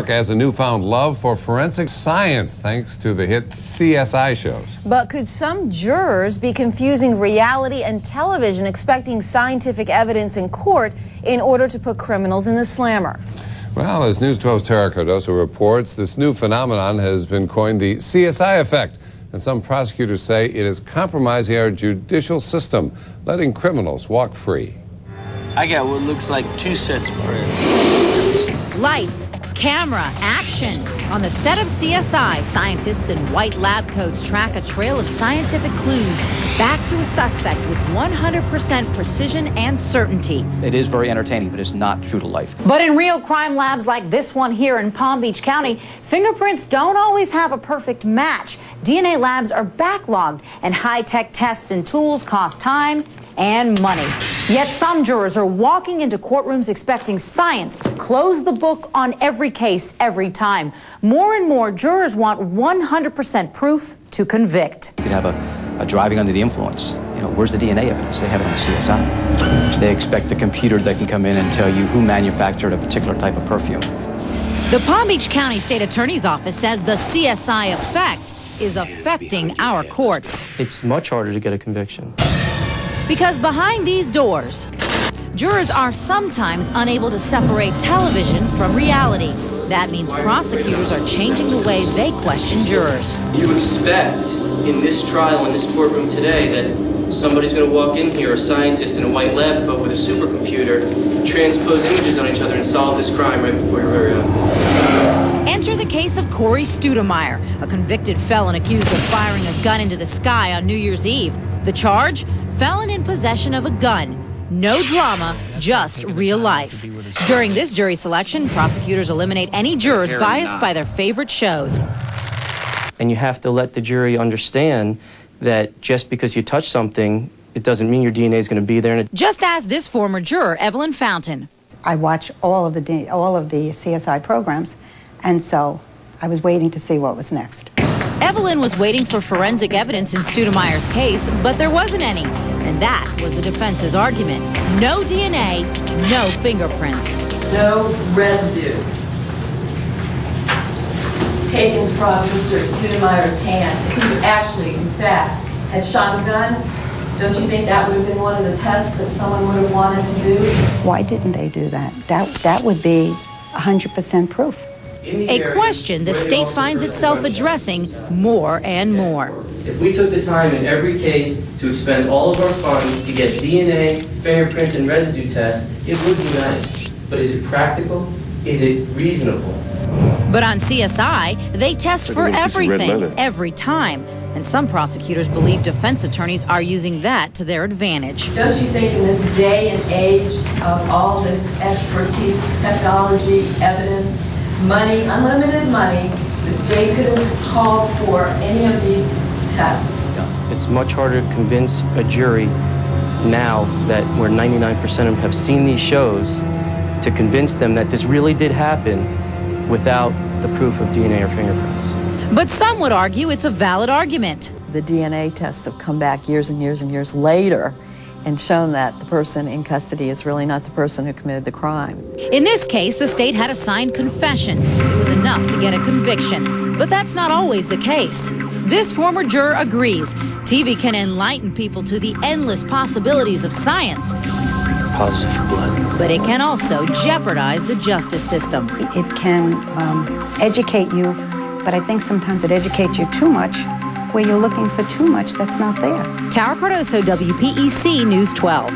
Has a newfound love for forensic science thanks to the hit CSI shows. But could some jurors be confusing reality and television, expecting scientific evidence in court in order to put criminals in the slammer? Well, as News 12's Tara Cardoso reports, this new phenomenon has been coined the CSI effect. And some prosecutors say it is compromising our judicial system, letting criminals walk free. I got what looks like 2 sets of prints. Lights, camera, action. On the set of CSI, scientists in white lab coats track a trail of scientific clues back to a suspect with 100% precision and certainty. It is very entertaining, but it's not true to life. But in real crime labs like this one here in Palm Beach County, fingerprints don't always have a perfect match. DNA labs are backlogged, and high-tech tests and tools cost time and money. Yet some jurors are walking into courtrooms expecting science to close the book on every case every time. More and more jurors want 100% proof to convict. You could have a driving under the influence. You know, where's the DNA evidence? They have it on CSI. They expect a computer that can come in and tell you who manufactured a particular type of perfume. The Palm Beach County State Attorney's Office says the CSI effect is affecting our courts. It's much harder to get a conviction. Because behind these doors, jurors are sometimes unable to separate television from reality. That means prosecutors are changing the way they question jurors. You expect in this trial, in this courtroom today, that somebody's going to walk in here, a scientist in a white lab coat with a supercomputer, transpose images on each other and solve this crime right before your very eyes. Enter the case of Corey Studemeyer, a convicted felon accused of firing a gun into the sky on New Year's Eve. The charge? Felon in possession of a gun. No drama, just real life. During this jury selection, prosecutors eliminate any jurors biased by their favorite shows. And you have to let the jury understand that just because you touch something, it doesn't mean your DNA is going to be there. Just as this former juror, Evelyn Fountain. I watch all of the CSI programs, and so I was waiting to see what was next. Evelyn was waiting for forensic evidence in Studemeyer's case, but there wasn't any. And that was the defense's argument. No DNA, no fingerprints. No residue taken from Mr. Studemeyer's hand. If he actually, in fact, had shot a gun, don't you think that would have been one of the tests that someone would have wanted to do? Why didn't they do that? That would be 100% proof. A question the state finds itself addressing more and more. If we took the time in every case to expend all of our funds to get DNA, fingerprints, and residue tests, it would be nice. But is it practical? Is it reasonable? But on CSI, they test for everything, every time. And some prosecutors believe defense attorneys are using that to their advantage. Don't you think in this day and age of all this expertise, technology, evidence, money, unlimited money, the state could have called for any of these tests? It's much harder to convince a jury now that where 99% of them have seen these shows to convince them that this really did happen without the proof of DNA or fingerprints. But some would argue it's a valid argument. The DNA tests have come back years and years and years later and shown that the person in custody is really not the person who committed the crime. In this case, the state had a signed confession. It was enough to get a conviction. But that's not always the case. This former juror agrees. TV can enlighten people to the endless possibilities of science. Positive for blood. But it can also jeopardize the justice system. It can educate you, but I think sometimes it educates you too much, where you're looking for too much that's not there. Tara Cardoso, WPEC News 12.